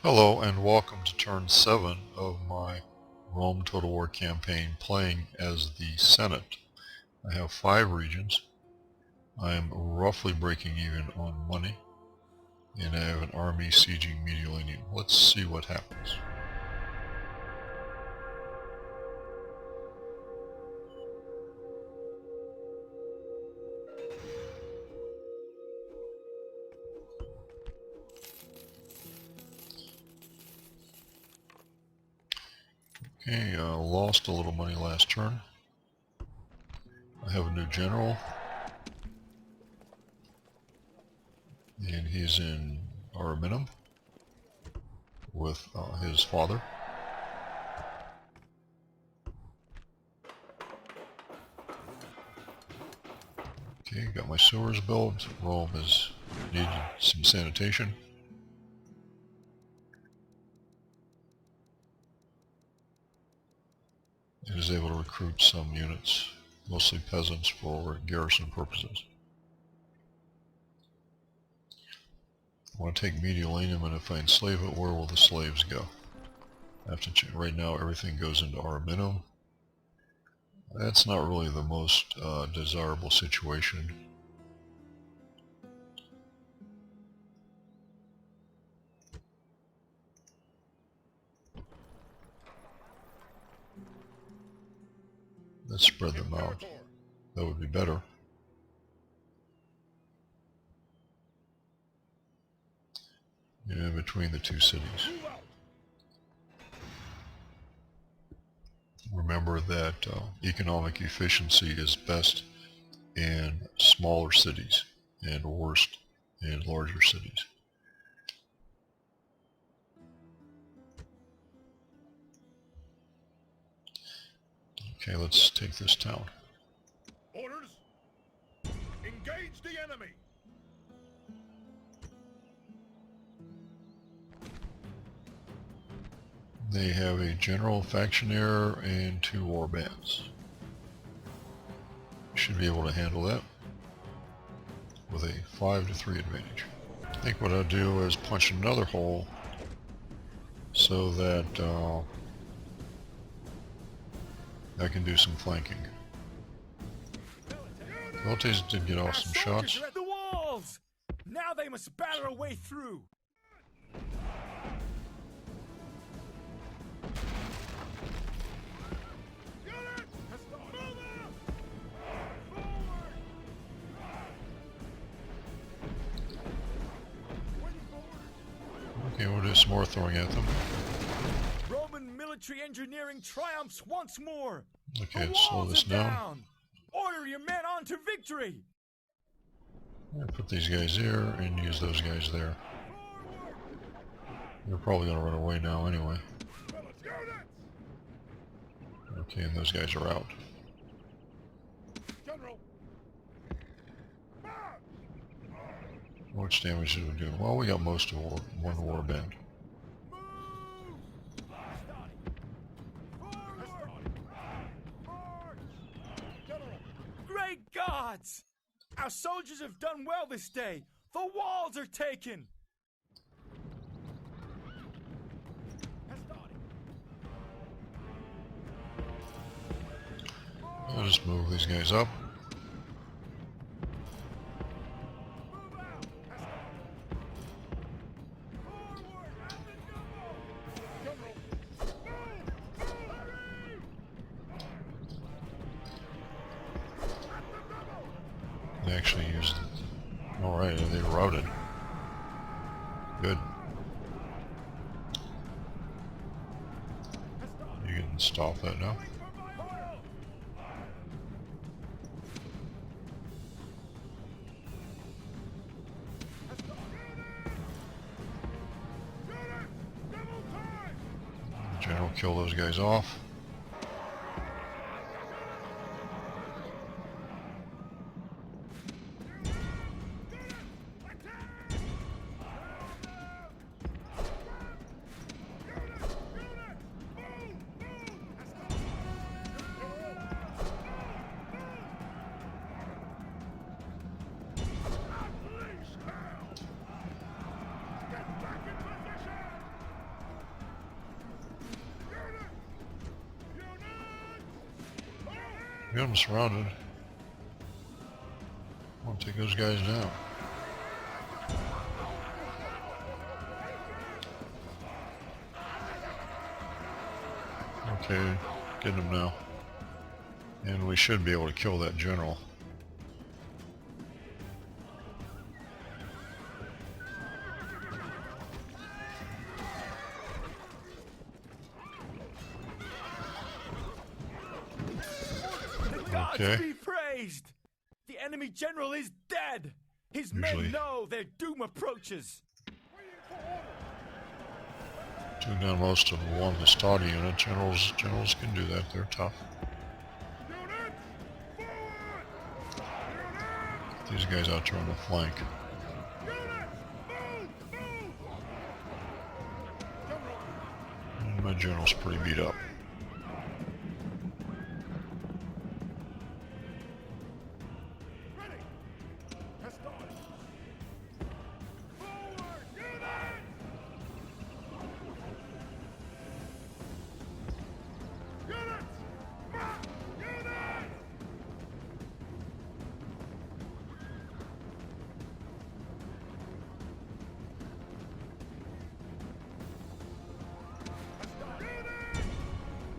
Hello and welcome to turn 7 of my Rome Total War campaign playing as the Senate. I have 5 regions. I am roughly breaking even on money and I have an army sieging Mediolanum. Let's see what happens. Okay, lost a little money last turn. I have a new general and he's in Tarentum with his father. Okay, got my sewers built. Rome has needed some sanitation. It is able to recruit some units, mostly peasants, for garrison purposes. I want to take Mediolanum, and if I enslave it, where will the slaves go? I have to check. Right now everything goes into Tarentum. That's not really the most desirable situation. Let's spread them out. That would be better. In between the two cities. Remember that economic efficiency is best in smaller cities and worst in larger cities. Okay, let's take this town. Orders! Engage the enemy! They have a general factionaire and 2 war bands. Should be able to handle that with a 5-3 advantage. I think what I'll do is punch another hole so that I can do some flanking. Veltes did get off some shots. Are at the walls! Now they must batter a way through. Okay, we'll do some more throwing at them. Roman military engineering triumphs once more. Okay, let's slow this down. Order your men on to victory. Put these guys there and use those guys there. They're probably going to run away now anyway. Okay, and those guys are out. How much damage did we do? Well, we got most of one war band. Great gods! Our soldiers have done well this day. The walls are taken. I'll just move these guys up. They actually used it. Alright, they routed. Good. You can stop that now. General, kill those guys off. got them surrounded. I want to take those guys down. Okay, getting them now. And we should be able to kill that general. The gods Okay. be praised! The enemy general is dead! His Usually- men know their doom approaches! Took down most of one of the Stadi unit. Generals can do that. They're tough. Units! Forward! These guys out there on the flank. Units! Move! Move! General! And my general's pretty beat up. Ready! Hostile! Forward! Units! Units! March!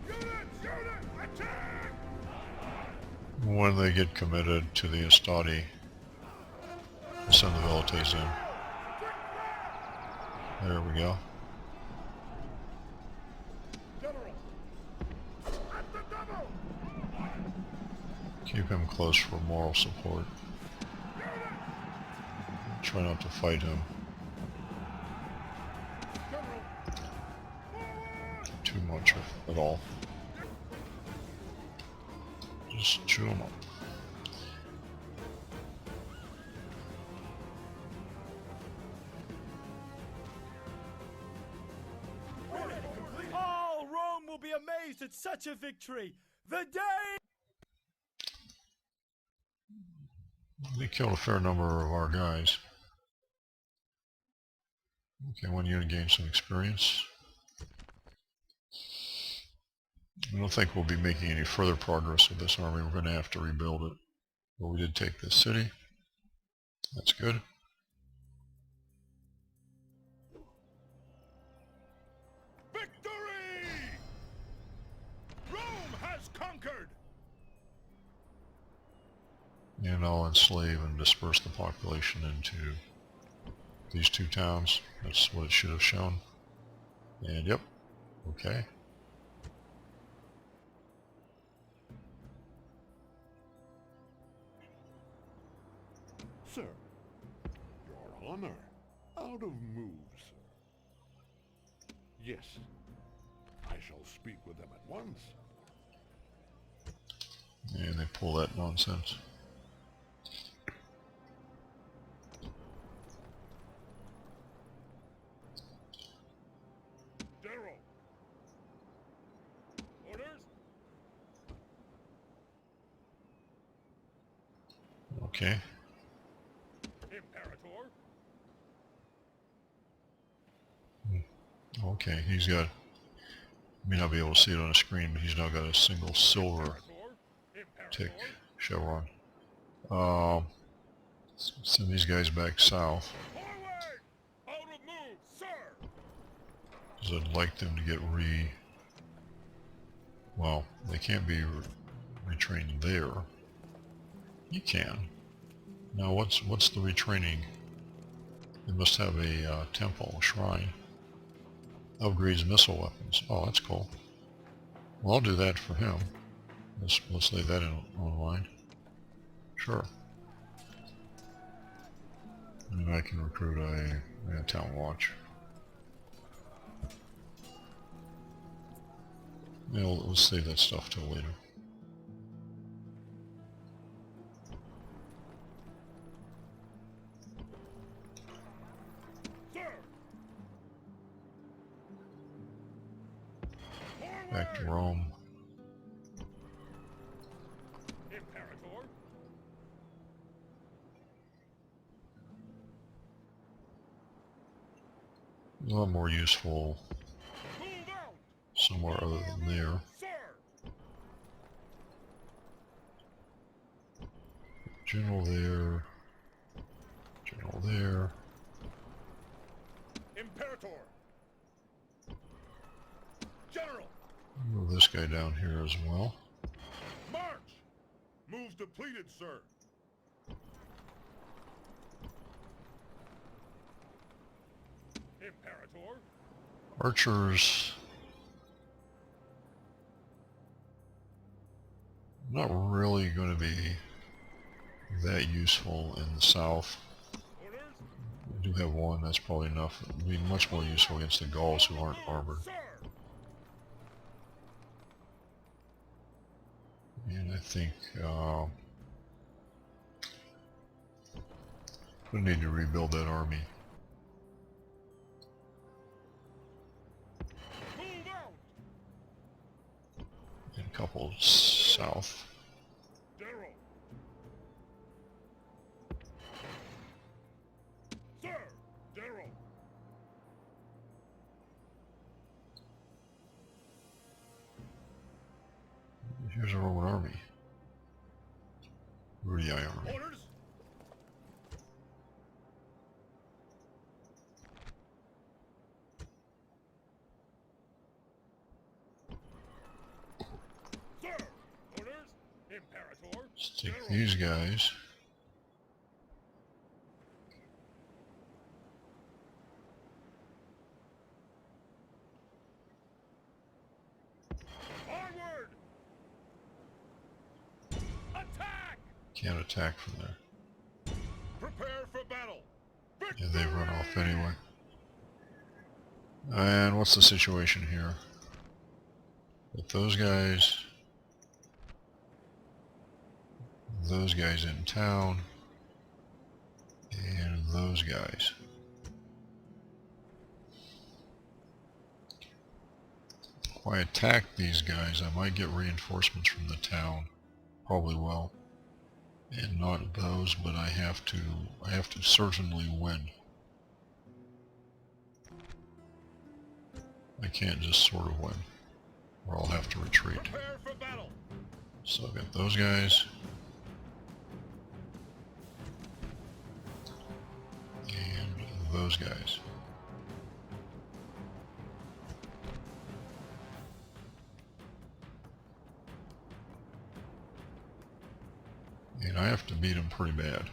Units! Units! Attack! When they get committed to the Estadi, we'll send the Velites in. There we go. General! At the double! Keep him close for moral support. Try not to fight him General! Forward! too much at all. Just chew him up. All Rome will be amazed at such a victory! The day! They killed a fair number of our guys. Okay, one unit gained some experience. I don't think we'll be making any further progress with this army. We're going to have to rebuild it. But we did take this city. That's good. Victory! Rome has conquered! And I'll enslave and disperse the population into these two towns. That's what it should have shown. And yep, okay. Sir, your honor, out of moves, sir. Yes, I shall speak with them at once. And they pull that nonsense. General! Orders? Okay. Imperator? Okay, he's got, you may not be able to see it on the screen, but he's now got a single silver Imperator? tick chevron. Send these guys back south, Forward! Out of move, sir! because I'd like them to get well, they can't be retrained there. You can. Now what's the retraining? They must have a temple, a shrine. Upgrades missile weapons. Oh, that's cool. Well, I'll do that for him. Let's lay that in online. Sure. And I can recruit a town watch. Yeah, let's save that stuff till later. Sir! Back to Forward! Rome. Imperator? A lot more useful Move out! somewhere other than there. Sir! General there. General there. Imperator! General! Move this guy down here as well. March! Move depleted, sir. Imperator! Archers. Not really going to be that useful in the south. Orders? We do have one, that's probably enough. It would be much more useful against the Gauls who aren't armored. Sir! And I think we need to rebuild that army. Move out! And a couple south. General! Sir! General! Here's a Roman army. Brutii army. Orders? Sir! Orders? Imperator? Let's take General. these guys. Onward! Attack! Can't attack from there. Prepare for battle! Yeah, they run off anyway. And what's the situation here? With those guys in town, and those guys. If I attack these guys, I might get reinforcements from the town. Probably will. And not those, but I have to certainly win. I can't just sort of win, or I'll have to retreat. Prepare for battle! So I've got those guys. And those guys. And I have to beat them pretty bad.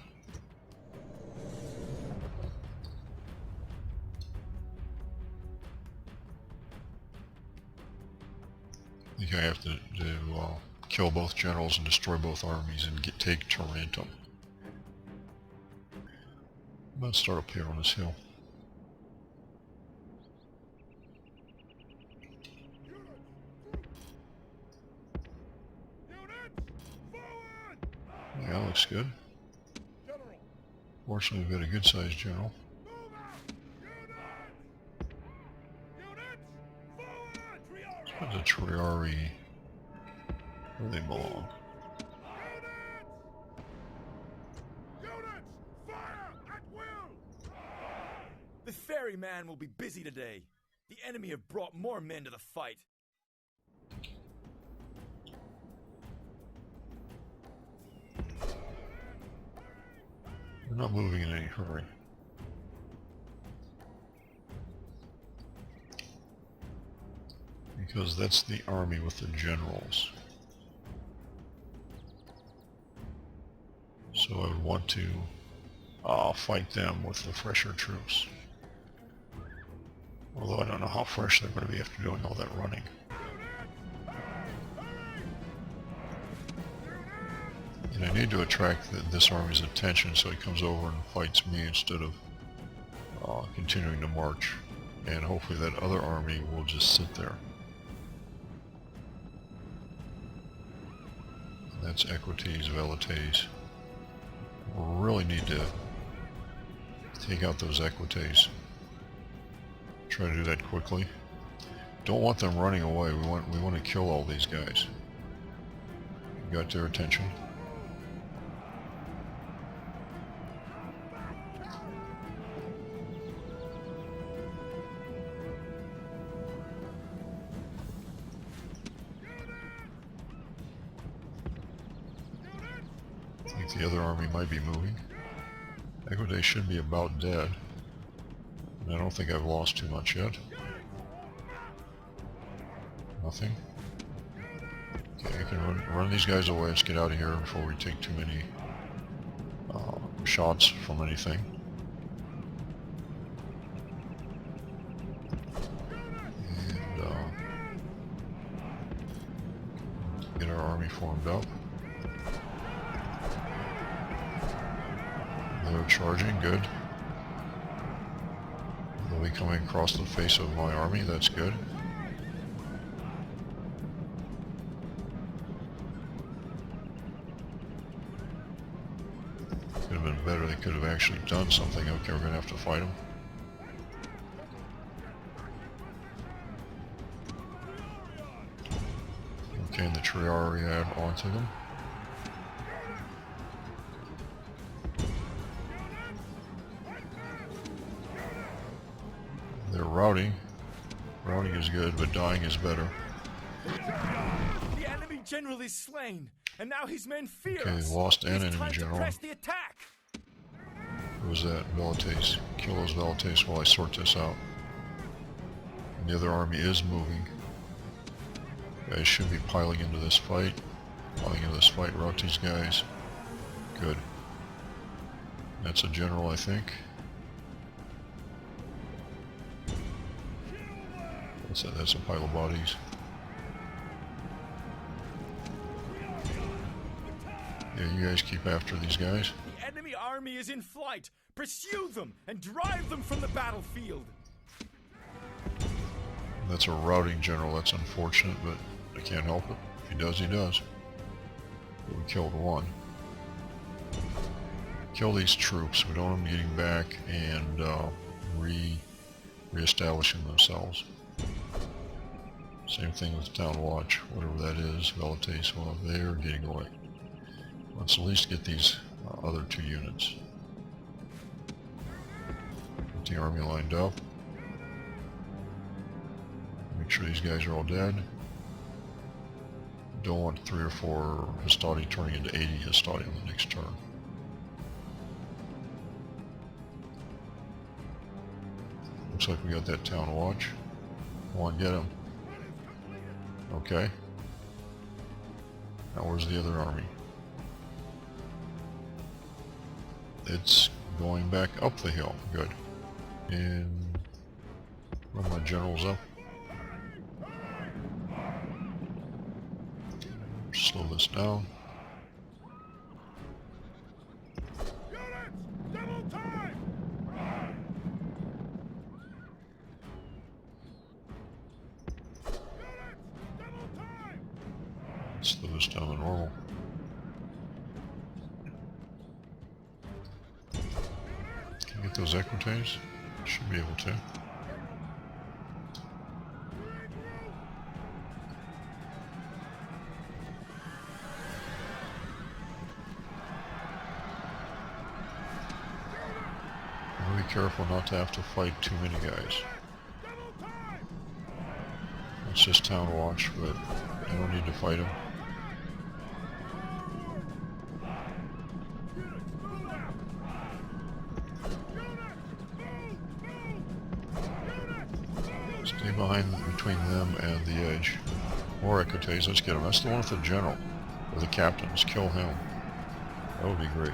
I think I have to kill both generals and destroy both armies and take Tarentum. Let's start up here on this hill. Units! Forward! Yeah, that looks good. General! Fortunately, we've got a good-sized general. Move out! Units! Units! Forward! Put the Triari where they belong. Units! Units! Fire at will! The ferryman will be busy today. The enemy have brought more men to the fight. We're not moving in any hurry. Because that's the army with the generals. So I would want to fight them with the fresher troops. Although I don't know how fresh they're going to be after doing all that running. And I need to attract this army's attention so it comes over and fights me instead of continuing to march. And hopefully that other army will just sit there. And that's Equites, Velites. We really need to take out those Equites. Try to do that quickly. Don't want them running away. We want to kill all these guys. Got their attention. I think think the other army might be moving. Equidae should be about dead. And I don't think I've lost too much yet. Nothing. Okay, I can run these guys away. Let's get out of here before we take too many shots from anything. And get our army formed up. They're charging, good. They'll be coming across the face of my army, that's good. Could have been better, they could have actually done something. Okay, we're going to have to fight them. Okay, and the Triari add onto them. They're routing. Routing is good, but dying is better. The enemy general is slain, and now his men fear Okay, us. lost an It's enemy time general. to press the attack. Who was that? Velites. Kill those Velites while I sort this out. And the other army is moving. Guys should be piling into this fight. Piling into this fight. Rout these guys. Good. That's a general, I think. What's that? That's a pile of bodies. Yeah, you guys keep after these guys. The enemy army is in flight. Pursue them and drive them from the battlefield. That's a routing general. That's unfortunate, but I can't help it. If he does, he does. But we killed one. Kill these troops. We don't want them getting back and re-establishing themselves. Same thing with Town Watch, whatever that is. Velites, well, they're getting away. Let's at least get these other two units. Get the army lined up. Make sure these guys are all dead. Don't want 3 or 4 Hastati turning into 80 Hastati on the next turn. Looks like we got that Town Watch. Come on, get him. Okay. Now where's the other army? It's going back up the hill. Good. And run my generals up. Slow this down. Units! Double time! Units! Double time! Slow this down to normal. Can you get those Equites? Should be able to. Be careful not to have to fight too many guys. It's just Town Watch, but I don't need to fight them. Stay behind between them and the edge. More Equites, let's get him. That's the one with the general, or the captain. Let's kill him. That would be great.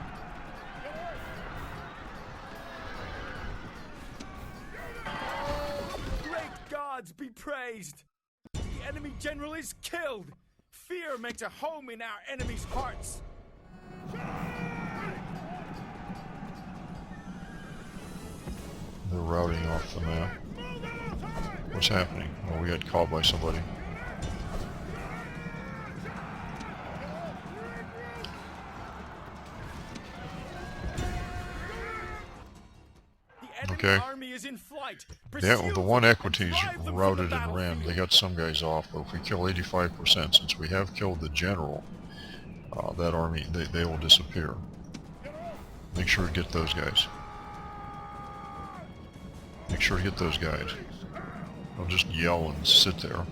Great gods be praised! The enemy general is killed! Fear makes a home in our enemies' hearts! They're routing off the map. What's happening? Oh, we got caught by somebody. The enemy army is in flight! Yeah, Pursue the one them and Equites drive them from routed the and ran. They battlefield. got some guys off, but if we kill 85%, since we have killed the general, that army, they will disappear. Make sure to get those guys. Make sure to get those guys. Don't just yell and sit there.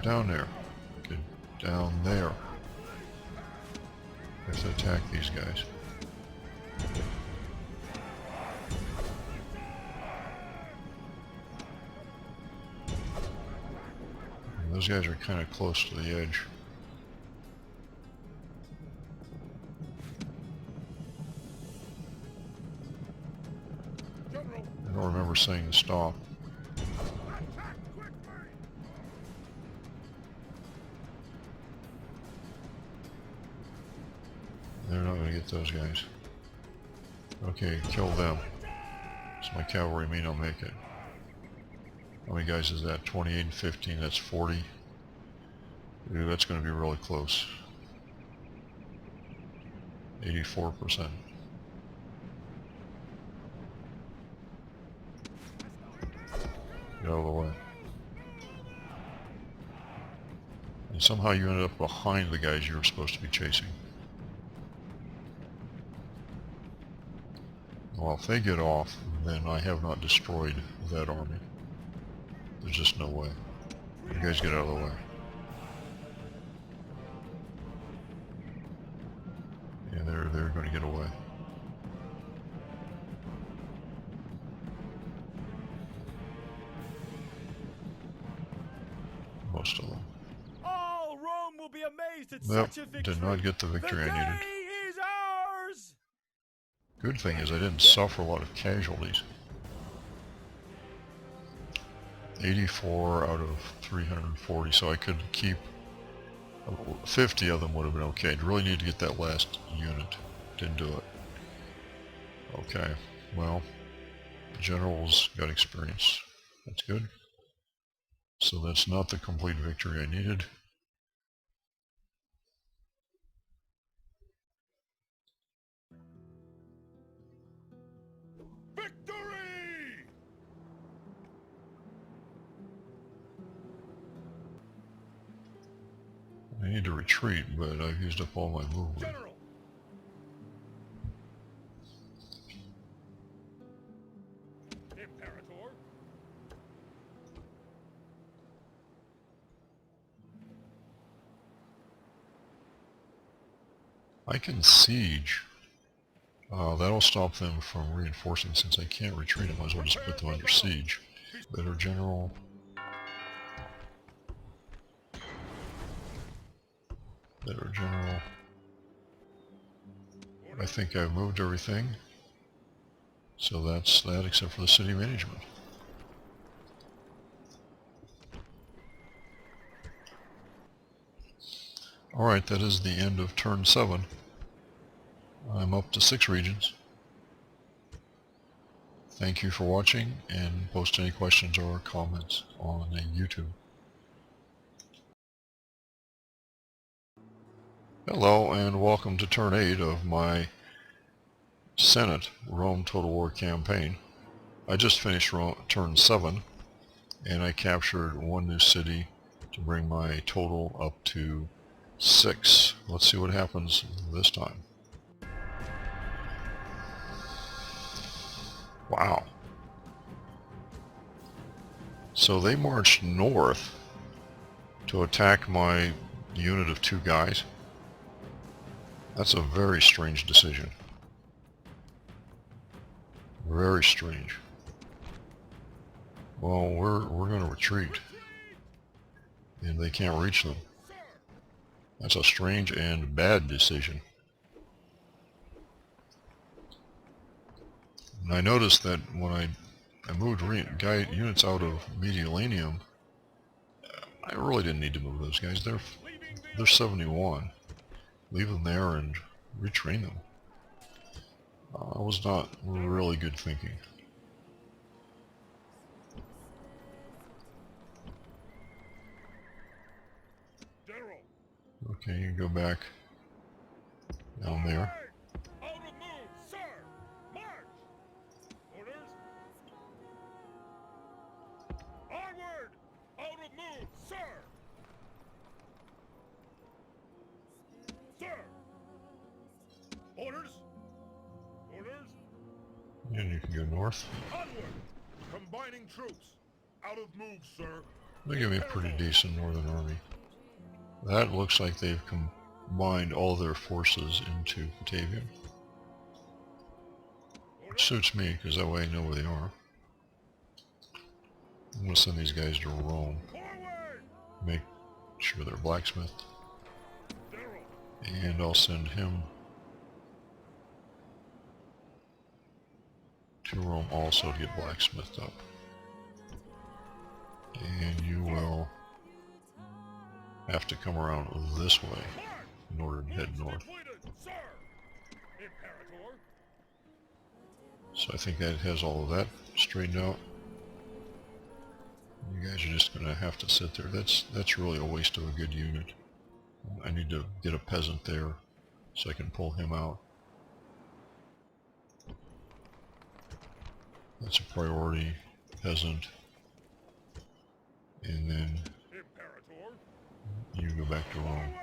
down there. Get down there. I have to attack these guys. And those guys are kind of close to the edge. I don't remember saying to stop. They're not going to get those guys. Okay, kill them. So my cavalry may not make it. How many guys is that? 28 and 15, that's 40. Ooh, that's going to be really close. 84%. Get out of the way. And somehow you ended up behind the guys you were supposed to be chasing. Well, if they get off, then I have not destroyed that army. There's just no way. You guys get out of the way. Yeah, they're going to get away. Most of them. All Rome will be amazed at Yep, such a victory. did not get the victory the I needed. day is ours. Good thing is I didn't suffer a lot of casualties. 84 out of 340, so I could keep 50 of them would have been okay. I'd really need to get that last unit. Didn't do it. Okay, well, the general's got experience. That's good. So that's not the complete victory I needed. Victory! I need to retreat, but I've used up all my movement. General! Imperator! I can siege. That'll stop them from reinforcing. Since I can't retreat, I might as well just put them under siege. Better general. Better general. I think I've moved everything. So that's that except for the city management. Alright, that is the end of turn 7. I'm up to 6 regions. Thank you for watching, and post any questions or comments on YouTube. Hello, and welcome to turn 8 of my Senate Rome Total War campaign. I just finished turn 7, and I captured 1 new city to bring my total up to 6. Let's see what happens this time. Wow. So they marched north to attack my unit of 2 guys. That's a very strange decision. Very strange. Well, we're going to retreat, and they can't reach them. That's a strange and bad decision. And I noticed that when I moved units out of Mediolanum, I really didn't need to move those guys. They're 71. Leave them there and retrain them. Was not really good thinking. General! Okay, you can go back down there. Out of move, sir! March! Orders? Onward! Out of move, sir! Sir! Orders? Orders? And you can go north. Onward! Combining troops! Out of move, sir! They give me a pretty decent northern army. That looks like they've combined all their forces into Batavia. Which suits me, because that way I know where they are. I'm going to send these guys to Rome. Make sure they're blacksmithed. And I'll send him to Rome also to get blacksmithed up. And you will have to come around this way in order to head north. So I think that has all of that straightened out. You guys are just going to have to sit there. That's really a waste of a good unit. I need to get a peasant there so I can pull him out. That's a priority peasant. And then you go back to Rome.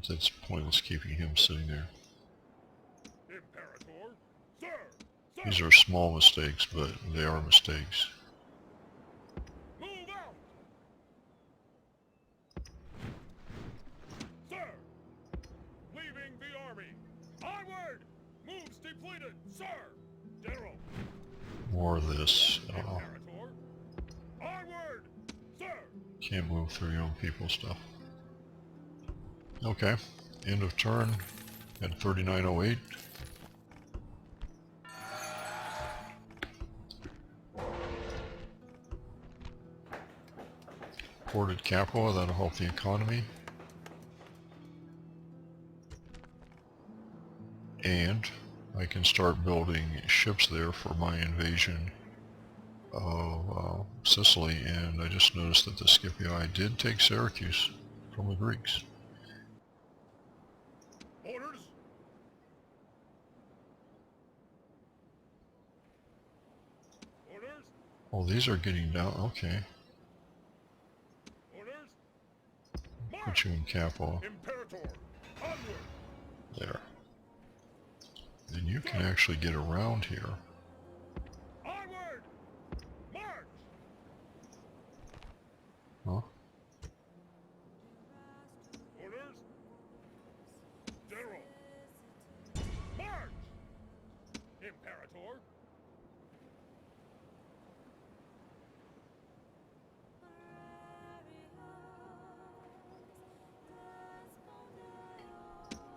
That's pointless keeping him sitting there. These are small mistakes, but they are mistakes. Sir! Leaving the army! Onward! Moves depleted, sir! General! More of this. Onward! Sir! Can't move through your own people stuff. Okay. End of turn at 3908. Ported Capua, that'll help the economy. And I can start building ships there for my invasion of Sicily, and I just noticed that the Scipii did take Syracuse from the Greeks. Orders! Orders! Oh, these are getting down. Okay. Orders! Put you in Capua. Imperator! Onward! There. And you can actually get around here. Onward! March! Huh? Orders! General! March! Imperator!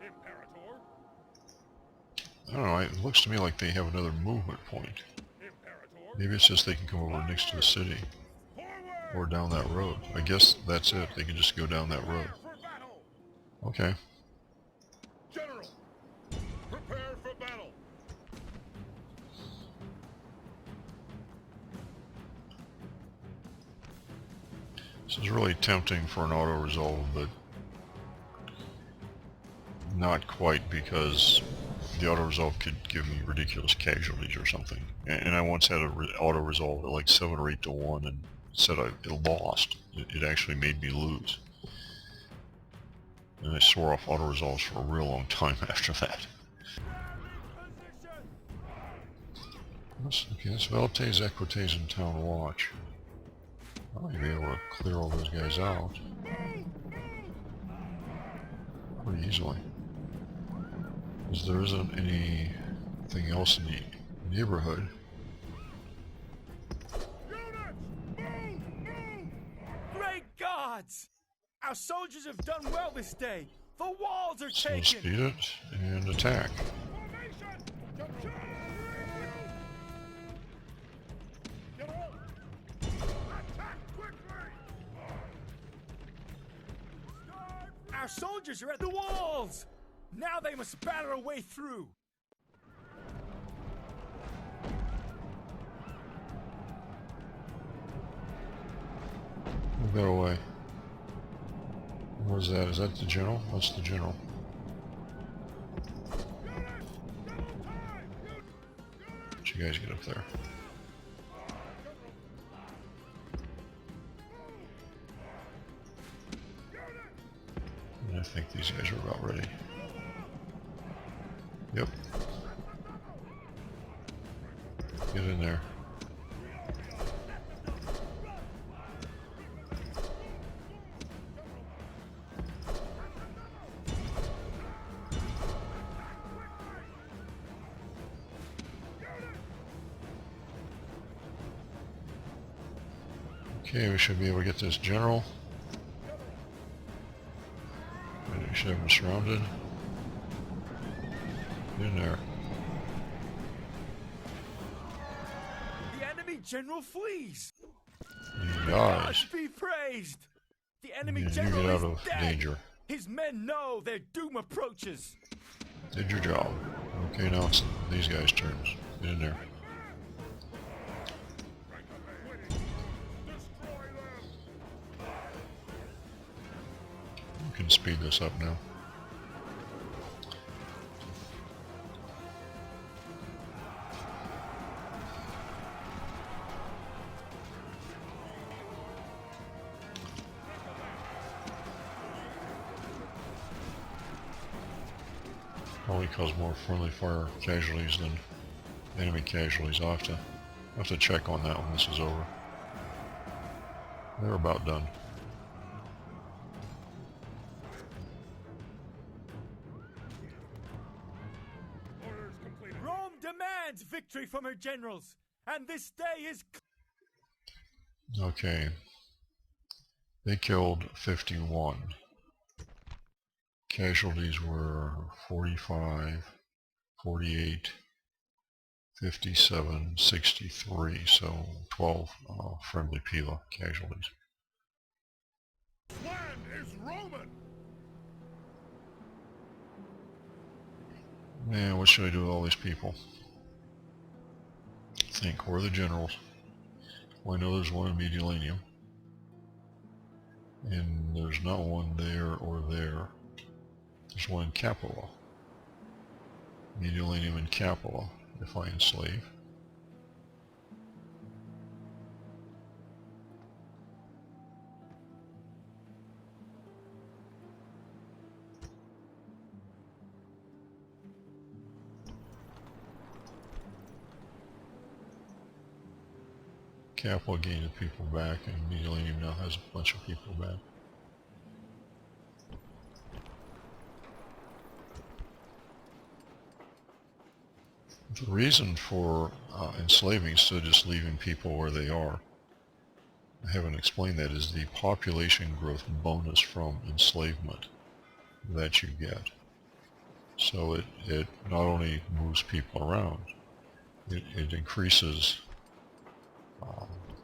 Imperator! I don't know, it looks to me like they have another movement point. Imperator! Maybe it's just they can come over next to the city. Forward! Or down that road. I guess that's it. They can just go down that road. For battle! Okay. General! Prepare for battle! This is really tempting for an auto-resolve, but not quite, because the auto-resolve could give me ridiculous casualties or something. And I once had an auto-resolve at like 7 or 8 to 1 and said it lost. It actually made me lose. And I swore off auto-resolves for a real long time after that. Okay, that's Veltes, Equites, and Town Watch. I might be able to clear all those guys out pretty easily. Because there isn't anything else in the neighborhood. Great gods! Our soldiers have done well this day. The walls are So taken. speed it and attack. Our soldiers are at the walls. Now they must batter a way through. Move that away. Where's that? Is that the general? That's the general. Let you guys get up there. And I think these guys are about ready. Yep. Get in there. Okay, we should be able to get this general. And we should have him surrounded. Get in there. The enemy general flees. He dies. Gods be praised. The enemy Yeah, you general get out is of dead. danger. His men know their doom approaches. Did your job. Okay, now it's these guys' turns. Get in there. You can speed this up now. Probably cause more friendly fire casualties than enemy casualties. I'll have to check on that when this is over. They're about done. Orders completed. Rome demands victory from her generals, and this day is... Okay. They killed 51. Casualties were 45, 48, 57, 63, so 12 friendly Pila casualties. Land is Roman. Man, what should I do with all these people? Think, where are the generals? Well, I know there's one in Mediolanum. And there's not one there or there. There's one in Capua. Mediolanum and Capua, if I enslave. Capua gained people back, and Mediolanum now has a bunch of people back. The reason for enslaving instead of just leaving people where they are, I haven't explained that, is the population growth bonus from enslavement that you get. So it not only moves people around, it increases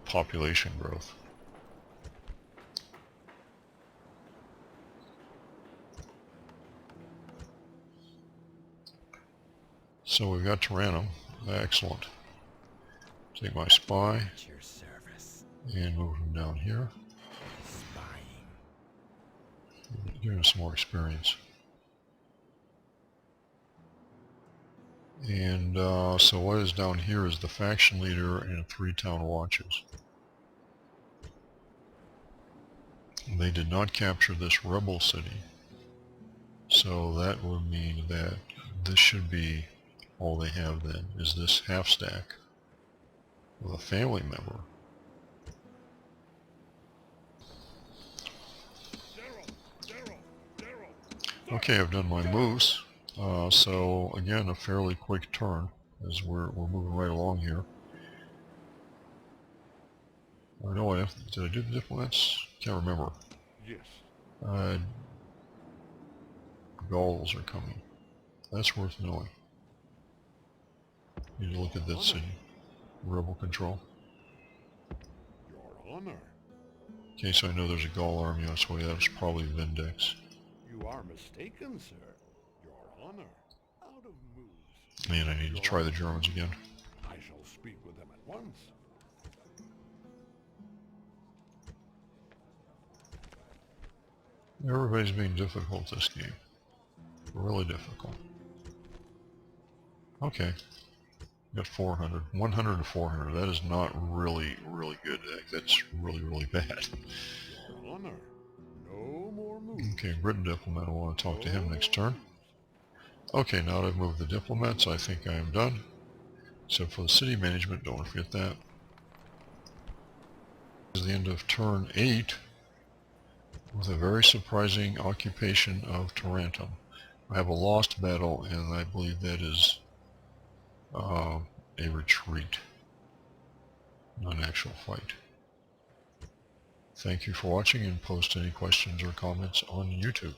population growth. So we've got Tarentum. Excellent. Take my spy At your service. and move him down here. Spying. Give him some more experience. And so what is down here is the faction leader and 3 town watches. They did not capture this rebel city. So that would mean that this should be all they have then, is this half stack with a family member. Okay, I've done my moves. So again, a fairly quick turn as we're moving right along here. I know did I do the diplomats? Can't remember. Yes. Gauls are coming. That's worth knowing. Need to look at that city. Rebel control. Your honor. Okay, so I know there's a Gaul army on its way. That was probably Vindex. You are mistaken, sir. Your honor. Out of moves. Man, I need to try the Germans again. I shall speak with them at once. Everybody's being difficult this game. Really difficult. Okay. Got 400. 100 to 400. That is not really good. That's really bad. Your honor. No more moves. Okay, Britain diplomat. I want to talk to him next turn. Okay, now that I've moved the diplomats, I think I am done. Except for the city management, don't forget that. This is the end of turn 8 with a very surprising occupation of Tarentum. I have a lost battle, and I believe that is a retreat, not an actual fight. Thank you for watching, and post any questions or comments on YouTube.